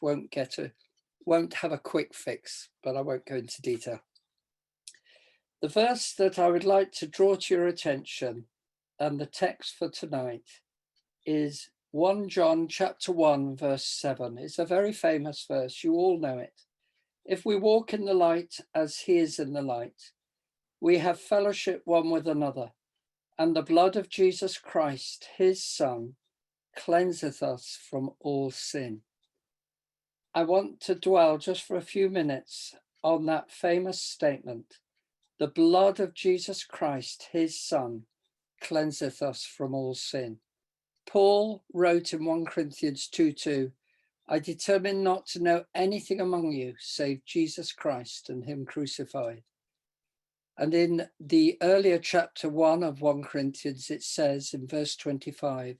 won't have a quick fix, but I won't go into detail. The verse that I would like to draw to your attention and the text for tonight is 1 John chapter 1, verse 7. It's a very famous verse. You all know it. If we walk in the light as he is in the light, we have fellowship one with another, and the blood of Jesus Christ, his Son, cleanseth us from all sin. I want to dwell just for a few minutes on that famous statement. The blood of Jesus Christ, his Son, cleanseth us from all sin. Paul wrote in 1 Corinthians 2:2, I determined not to know anything among you save Jesus Christ and him crucified. And in the earlier chapter 1 of 1 Corinthians, it says in verse 25,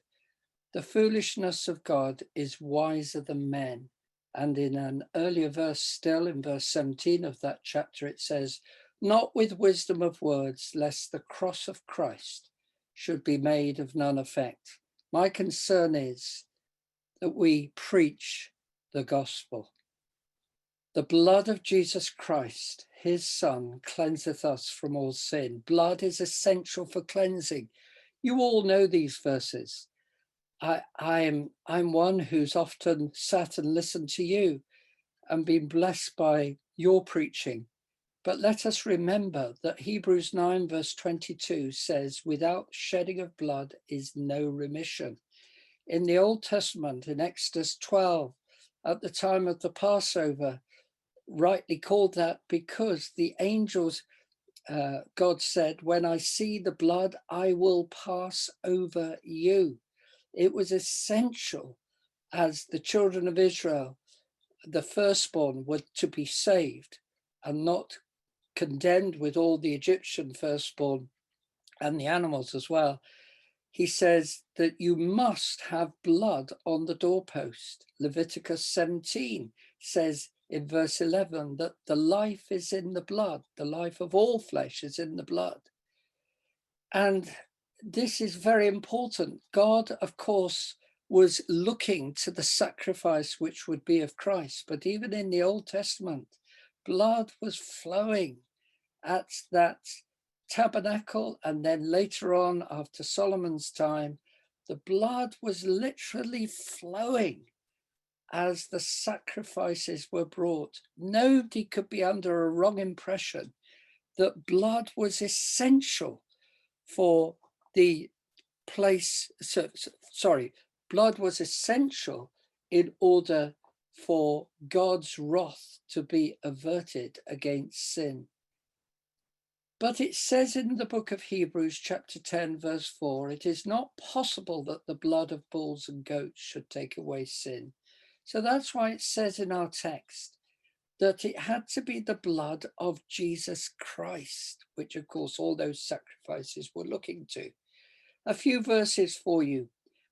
the foolishness of God is wiser than men. And in an earlier verse still, in verse 17 of that chapter, it says, not with wisdom of words, lest the cross of Christ should be made of none effect. My concern is that we preach the gospel. The blood of Jesus Christ, his Son, cleanseth us from all sin. Blood is essential for cleansing. You all know these verses. I'm one who's often sat and listened to you and been blessed by your preaching. But let us remember that Hebrews 9 verse 22 says, without shedding of blood is no remission. In the Old Testament, in Exodus 12, at the time of the Passover, rightly called that because the angels, God said, when I see the blood, I will pass over you. It was essential as the children of Israel, the firstborn, were to be saved and not condemned with all the Egyptian firstborn and the animals as well. He says that you must have blood on the doorpost. Leviticus 17 says in verse 11 that the life is in the blood. The life of all flesh is in the blood. And this is very important. God, of course, was looking to the sacrifice which would be of Christ. But even in the Old Testament, blood was flowing at that tabernacle. And then later on, after Solomon's time, the blood was literally flowing as the sacrifices were brought. Nobody could be under a wrong impression that blood was essential for the place, blood was essential in order for God's wrath to be averted against sin. But it says in the book of Hebrews, chapter 10, verse 4, it is not possible that the blood of bulls and goats should take away sin. So that's why it says in our text that it had to be the blood of Jesus Christ, which of course all those sacrifices were looking to. A few verses for you.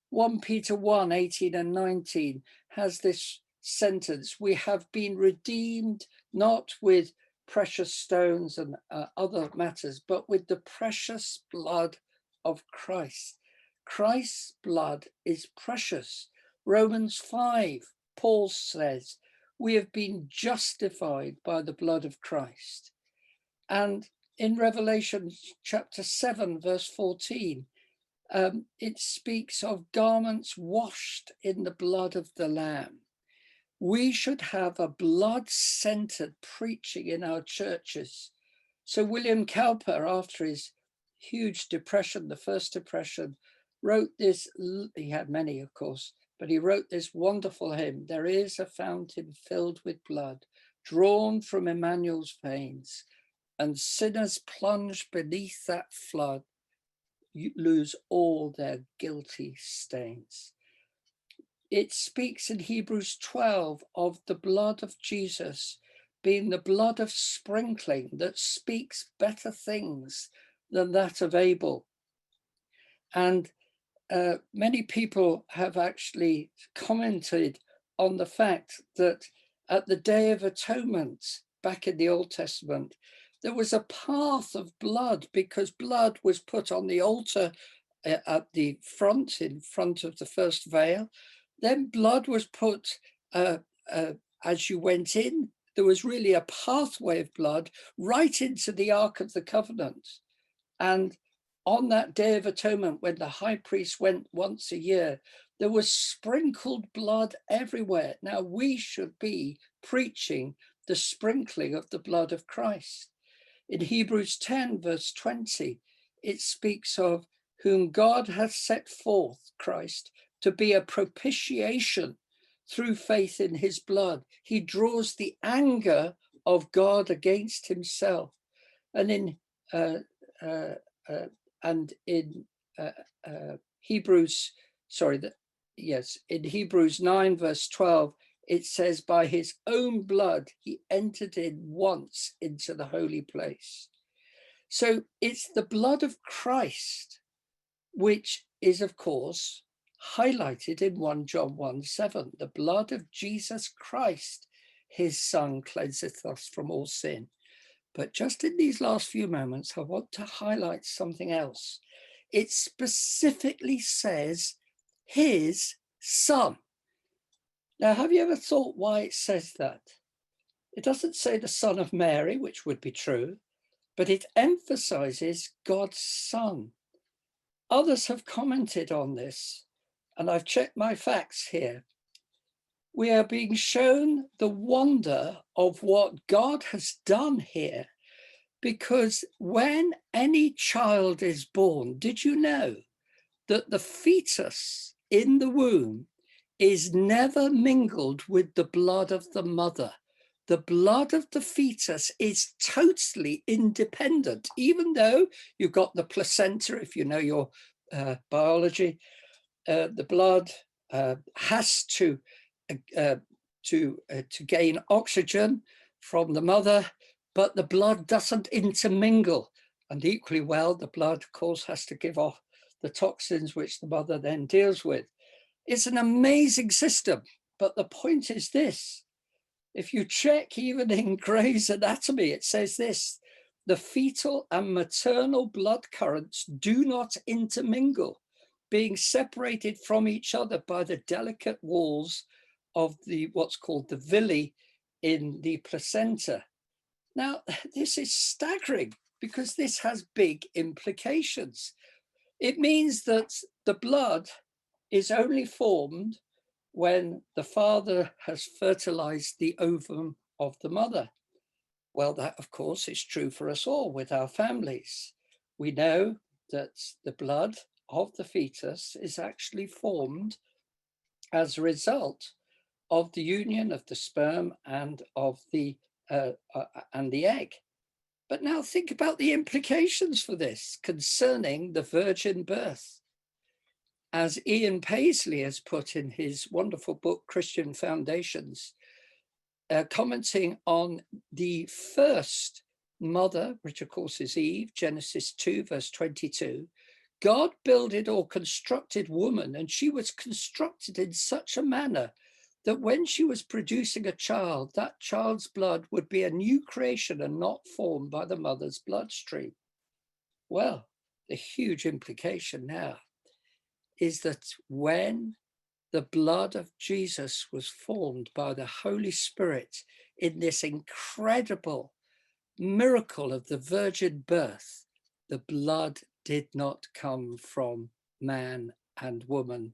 1 Peter 1, 18 and 19 has this sentence, we have been redeemed not with precious stones and other matters, but with the precious blood of Christ. Christ's blood is precious. Romans 5, Paul says, we have been justified by the blood of Christ. And in Revelation chapter 7, verse 14, it speaks of garments washed in the blood of the Lamb. We should have a blood-centered preaching in our churches. So William Cowper, after his huge depression, the first depression, wrote this, he had many, of course, but he wrote this wonderful hymn, there is a fountain filled with blood, drawn from Emmanuel's veins, and sinners plunged beneath that flood lose all their guilty stains. It speaks in Hebrews 12 of the blood of Jesus being the blood of sprinkling that speaks better things than that of Abel. And many people have actually commented on the fact that at the Day of Atonement, back in the Old Testament, there was a path of blood because blood was put on the altar at the front, in front of the first veil. Then blood was put as you went in, there was really a pathway of blood right into the Ark of the Covenant. And on that Day of Atonement, when the high priest went once a year, there was sprinkled blood everywhere. Now we should be preaching the sprinkling of the blood of Christ. In Hebrews 10, verse 20, it speaks of whom God hath set forth, Christ, to be a propitiation through faith in his blood. He draws the anger of God against himself. And in Hebrews, in Hebrews 9, verse 12, it says, by his own blood, he entered in once into the holy place. So it's the blood of Christ, which is, of course, highlighted in 1 John 1:7. The blood of Jesus Christ, his son, cleanseth us from all sin. But just in these last few moments, I want to highlight something else. It specifically says his son. Now, have you ever thought why it says that? It doesn't say the son of Mary, which would be true, but it emphasizes God's son. Others have commented on this, and I've checked my facts here. We are being shown the wonder of what God has done here, because when any child is born, did you know that the fetus in the womb is never mingled with the blood of the mother? The blood of the fetus is totally independent, even though you've got the placenta, if you know your biology, the blood has to gain oxygen from the mother, but the blood doesn't intermingle. And equally well, the blood, of course, has to give off the toxins which the mother then deals with. It's an amazing system, but the point is this. If you check even in Gray's Anatomy, it says this: the fetal and maternal blood currents do not intermingle, being separated from each other by the delicate walls of the what's called the villi in the placenta. Now, this is staggering because this has big implications. It means that the blood is only formed when the father has fertilized the ovum of the mother. Well, that, of course, is true for us all with our families. We know that the blood of the fetus is actually formed as a result of the union of the sperm and of the egg. But now think about the implications for this concerning the virgin birth. As Ian Paisley has put in his wonderful book, Christian Foundations, commenting on the first mother, which of course is Eve, Genesis 2, verse 22, God builded or constructed woman, and she was constructed in such a manner that when she was producing a child, that child's blood would be a new creation and not formed by the mother's bloodstream. Well, the huge implication now is that when the blood of Jesus was formed by the Holy Spirit in this incredible miracle of the virgin birth, the blood did not come from man and woman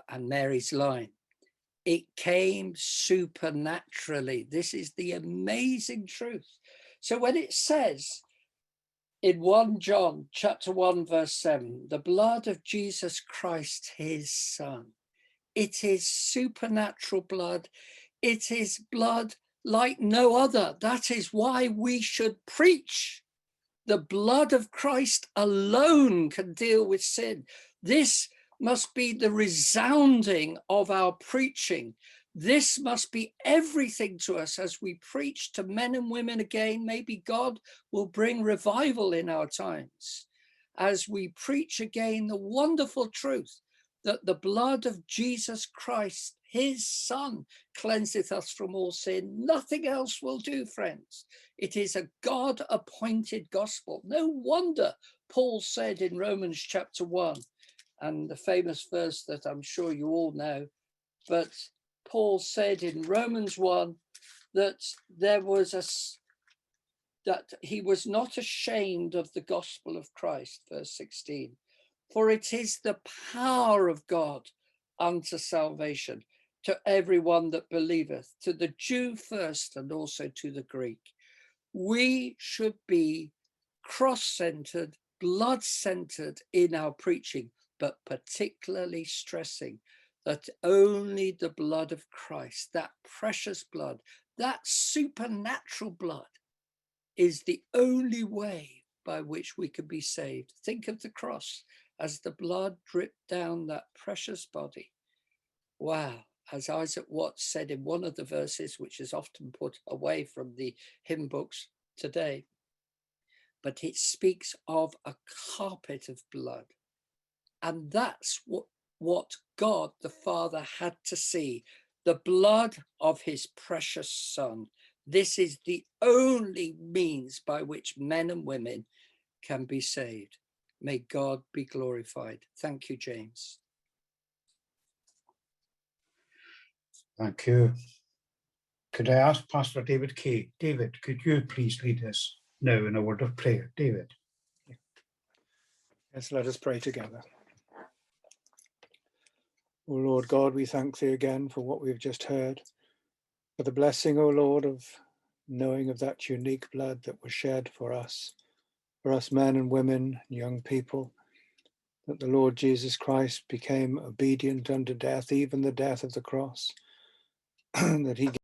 and Mary's line. It came supernaturally. This is the amazing truth. So when it says in 1 John chapter 1, verse 7, the blood of Jesus Christ, his son, it is supernatural blood. It is blood like no other. That is why we should preach. The blood of Christ alone can deal with sin. This must be the resounding of our preaching. This must be everything to us as we preach to men and women again. Maybe God will bring revival in our times as we preach again the wonderful truth that the blood of Jesus Christ, his son, cleanseth us from all sin. Nothing else will do, friends. It is a God-appointed gospel. No wonder Paul said in Romans chapter 1, and the famous verse that I'm sure you all know, but Paul said in Romans 1 that that he was not ashamed of the gospel of Christ, verse 16, for it is the power of God unto salvation to everyone that believeth, to the Jew first and also to the Greek. We should be cross-centered, blood-centered in our preaching, but particularly stressing that only the blood of Christ, that precious blood, that supernatural blood, is the only way by which we can be saved. Think of the cross as the blood dripped down that precious body. Wow. As Isaac Watts said in one of the verses, which is often put away from the hymn books today, but it speaks of a carpet of blood. And that's what God the Father had to see, the blood of his precious Son. This is the only means by which men and women can be saved. May God be glorified. Thank you, James. Thank you. Could I ask Pastor David Kay? David, could you please lead us now in a word of prayer? David. Yes, let us pray together. O Lord God, we thank thee again for what we've just heard, for the blessing, O Lord, of knowing of that unique blood that was shed for us men and women, young people, that the Lord Jesus Christ became obedient unto death, even the death of the cross, that he